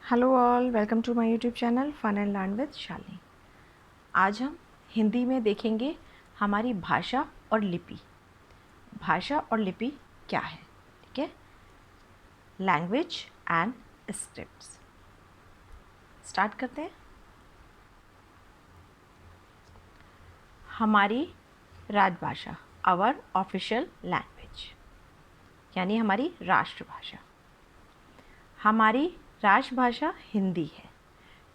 Hello all, welcome to my YouTube channel fun and learn with Shalini. आज हम हिंदी में देखेंगे हमारी भाषा और लिपि। भाषा और लिपि क्या है, ठीक है। Language and scripts. स्टार्ट करते हैं। हमारी राजभाषा, आवर ऑफिशियल लैंग्वेज, यानी हमारी राष्ट्रभाषा। हमारी राष्ट्रभाषा हिंदी है।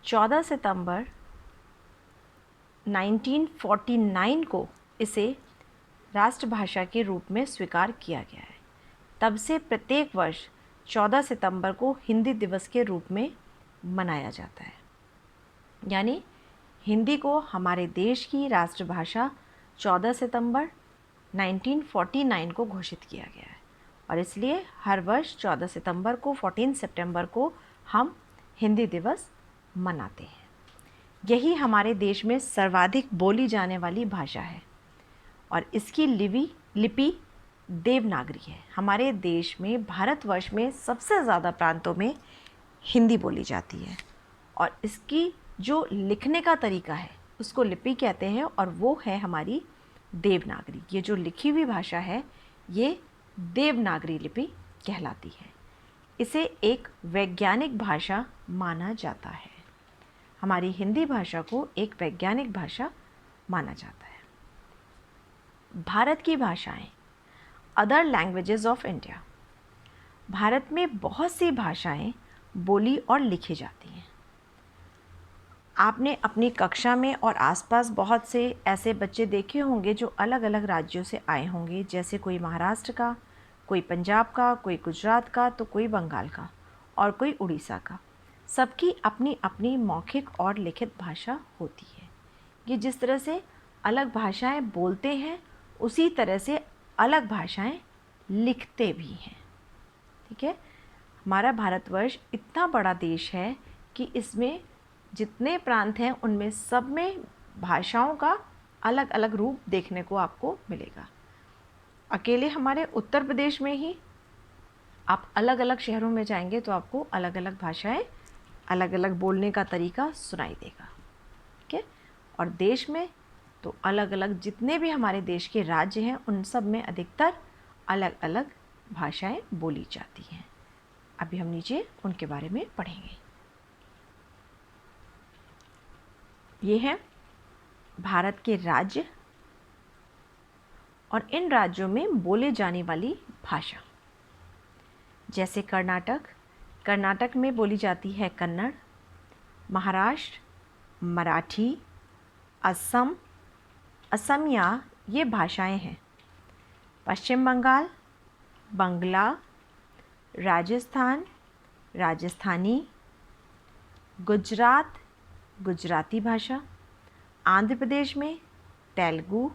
14 सितंबर 1949 को इसे राष्ट्रभाषा के रूप में स्वीकार किया गया है। तब से प्रत्येक वर्ष 14 सितंबर को हिंदी दिवस के रूप में मनाया जाता है। यानी हिंदी को हमारे देश की राष्ट्रभाषा 14 सितंबर 1949 को घोषित किया गया है और इसलिए हर वर्ष 14 सितंबर को 14 सितंबर को हम हिंदी दिवस मनाते हैं। यही हमारे देश में सर्वाधिक बोली जाने वाली भाषा है और इसकी लिपि देवनागरी है। हमारे देश में, भारतवर्ष में सबसे ज़्यादा प्रांतों में हिंदी बोली जाती है और इसकी जो लिखने का तरीका है उसको लिपि कहते हैं और वो है हमारी देवनागरी। ये जो लिखी हुई भाषा है ये देवनागरी लिपि कहलाती है। इसे एक वैज्ञानिक भाषा माना जाता है। हमारी हिंदी भाषा को एक वैज्ञानिक भाषा माना जाता है। भारत की भाषाएं, other languages of India. Bharat में बहुत सी भाषाएं बोली और लिखी जाती हैं। आपने अपनी कक्षा में और आसपास बहुत से ऐसे बच्चे देखे होंगे जो अलग अलग राज्यों से आए होंगे, जैसे कोई महाराष्ट्र का, कोई पंजाब का, कोई गुजरात का, तो कोई बंगाल का और कोई उड़ीसा का। सबकी अपनी अपनी मौखिक और लिखित भाषा होती है। ये जिस तरह से अलग भाषाएं बोलते हैं उसी तरह से अलग भाषाएं लिखते भी हैं, ठीक है। हमारा भारतवर्ष इतना बड़ा देश है कि इसमें जितने प्रांत हैं उनमें सब में भाषाओं का अलग अलग रूप देखने को आपको मिलेगा। अकेले हमारे उत्तर प्रदेश में ही आप अलग अलग शहरों में जाएंगे तो आपको अलग अलग भाषाएं, अलग अलग बोलने का तरीका सुनाई देगा, ठीक है। और देश में तो अलग अलग जितने भी हमारे देश के राज्य हैं उन सब में अधिकतर अलग अलग भाषाएं बोली जाती हैं। अभी हम नीचे उनके बारे में पढ़ेंगे। ये हैं भारत के राज्य और इन राज्यों में बोले जाने वाली भाषा। जैसे कर्नाटक में बोली जाती है कन्नड़। महाराष्ट्र मराठी, असम असमिया ये भाषाएं हैं। पश्चिम बंगाल बंगला, राजस्थान राजस्थानी, गुजरात गुजराती भाषा, आंध्र प्रदेश में तेलुगु,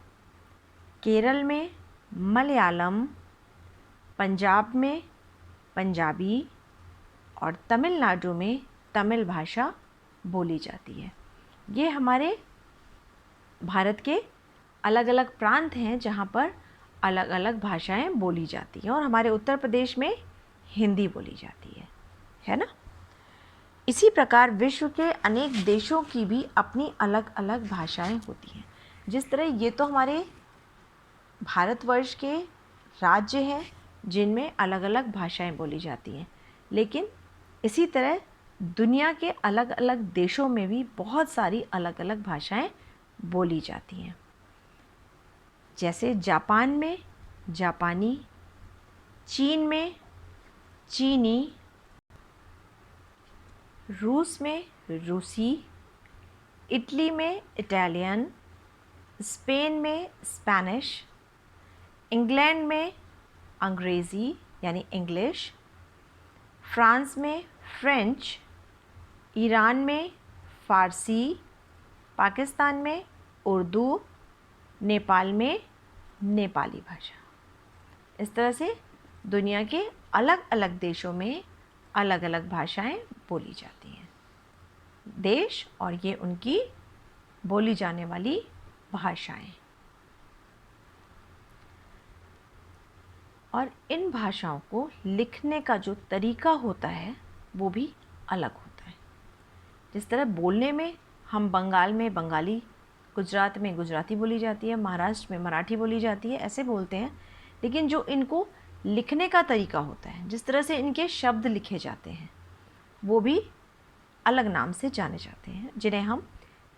केरल में मलयालम, पंजाब में पंजाबी और तमिलनाडु में तमिल भाषा बोली जाती है। ये हमारे भारत के अलग अलग प्रांत हैं जहाँ पर अलग अलग भाषाएं बोली जाती हैं और हमारे उत्तर प्रदेश में हिंदी बोली जाती है ना। इसी प्रकार विश्व के अनेक देशों की भी अपनी अलग अलग भाषाएं होती हैं। जिस तरह ये तो हमारे भारतवर्ष के राज्य हैं जिनमें अलग अलग भाषाएं बोली जाती हैं, लेकिन इसी तरह दुनिया के अलग अलग देशों में भी बहुत सारी अलग अलग भाषाएं बोली जाती हैं। जैसे जापान में जापानी, चीन में चीनी, रूस में रूसी, इटली में इटालियन, स्पेन में स्पेनिश, इंग्लैंड में अंग्रेज़ी यानी इंग्लिश, फ्रांस में फ्रेंच, ईरान में फ़ारसी, पाकिस्तान में उर्दू, नेपाल में नेपाली भाषा। इस तरह से दुनिया के अलग अलग देशों में अलग अलग भाषाएं बोली जाती हैं। देश और ये उनकी बोली जाने वाली भाषाएं। और इन भाषाओं को लिखने का जो तरीका होता है वो भी अलग होता है। जिस तरह बोलने में हम बंगाल में बंगाली, गुजरात में गुजराती बोली जाती है, महाराष्ट्र में मराठी बोली जाती है, ऐसे बोलते हैं, लेकिन जो इनको लिखने का तरीका होता है, जिस तरह से इनके शब्द लिखे जाते हैं, वो भी अलग नाम से जाने जाते हैं, जिन्हें हम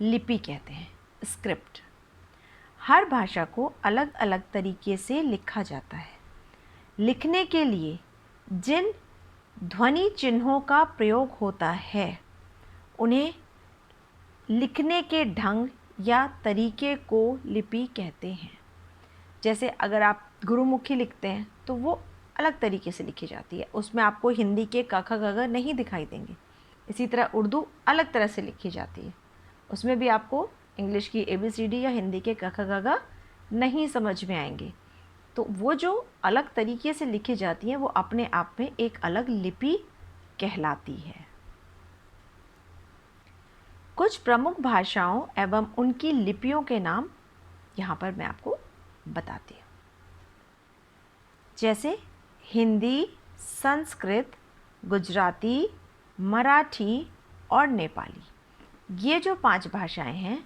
लिपि कहते हैं, स्क्रिप्ट। हर भाषा को अलग अलग तरीके से लिखा जाता है। लिखने के लिए जिन ध्वनि चिन्हों का प्रयोग होता है उन्हें लिखने के ढंग या तरीके को लिपि कहते हैं। जैसे अगर आप गुरुमुखी लिखते हैं तो वो अलग तरीके से लिखी जाती है, उसमें आपको हिंदी के क ख ग घ नहीं दिखाई देंगे। इसी तरह उर्दू अलग तरह से लिखी जाती है, उसमें भी आपको इंग्लिश की ABCD या हिंदी के क ख ग घ नहीं समझ में आएंगे। तो वो जो अलग तरीके से लिखी जाती हैं वो अपने आप में एक अलग लिपि कहलाती है। कुछ प्रमुख भाषाओं एवं उनकी लिपियों के नाम यहाँ पर मैं आपको बताती हूँ। जैसे हिंदी, संस्कृत, गुजराती, मराठी और नेपाली, ये जो 5 भाषाएं हैं,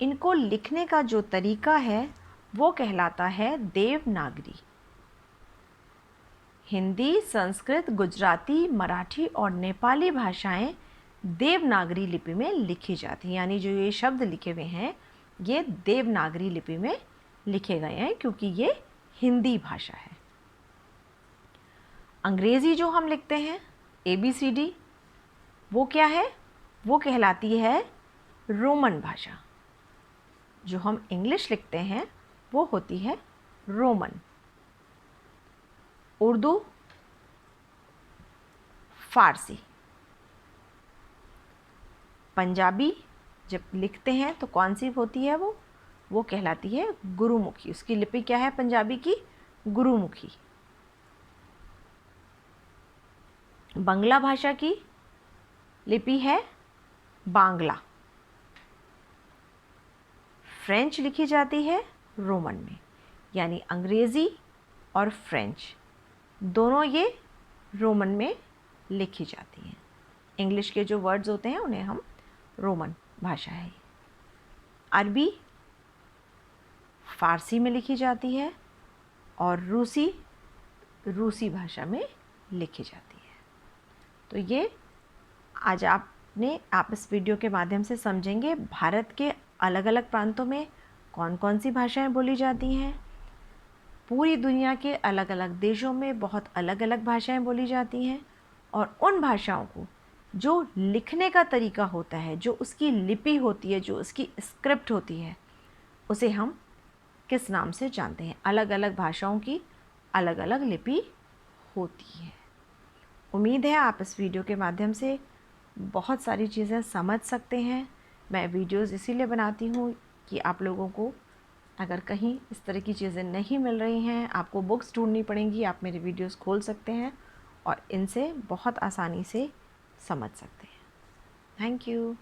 इनको लिखने का जो तरीका है वो कहलाता है देवनागरी। हिंदी, संस्कृत, गुजराती, मराठी और नेपाली भाषाएं देवनागरी लिपि में लिखी जाती हैं, यानी जो ये शब्द लिखे हुए हैं ये देवनागरी लिपि में लिखे गए हैं, क्योंकि ये हिंदी भाषा है। अंग्रेज़ी जो हम लिखते हैं ABCD, वो क्या है? वो कहलाती है रोमन भाषा। जो हम इंग्लिश लिखते हैं वो होती है रोमन। उर्दू, फारसी। पंजाबी जब लिखते हैं तो कौन सी होती है वो कहलाती है गुरुमुखी। उसकी लिपि क्या है पंजाबी की? गुरुमुखी। बांग्ला भाषा की लिपि है बांग्ला। फ्रेंच लिखी जाती है रोमन में, यानी अंग्रेज़ी और फ्रेंच दोनों ये रोमन में लिखी जाती हैं। इंग्लिश के जो वर्ड्स होते हैं उन्हें हम रोमन भाषा है। अरबी फ़ारसी में लिखी जाती है और रूसी भाषा में लिखी जाती है। तो ये आज आप इस वीडियो के माध्यम से समझेंगे भारत के अलग अलग प्रांतों में कौन कौन सी भाषाएं बोली जाती हैं। पूरी दुनिया के अलग अलग देशों में बहुत अलग अलग भाषाएं बोली जाती हैं, और उन भाषाओं को जो लिखने का तरीका होता है, जो उसकी लिपि होती है, जो उसकी स्क्रिप्ट होती है, उसे हम किस नाम से जानते हैं। अलग अलग भाषाओं की अलग अलग लिपि होती है। उम्मीद है आप इस वीडियो के माध्यम से बहुत सारी चीज़ें समझ सकते हैं। मैं वीडियोज़ इसीलिए बनाती हूँ कि आप लोगों को अगर कहीं इस तरह की चीज़ें नहीं मिल रही हैं, आपको बुक्स ढूंढनी पड़ेंगी, आप मेरे वीडियोज़ खोल सकते हैं और इनसे बहुत आसानी से समझ सकते हैं। Thank you.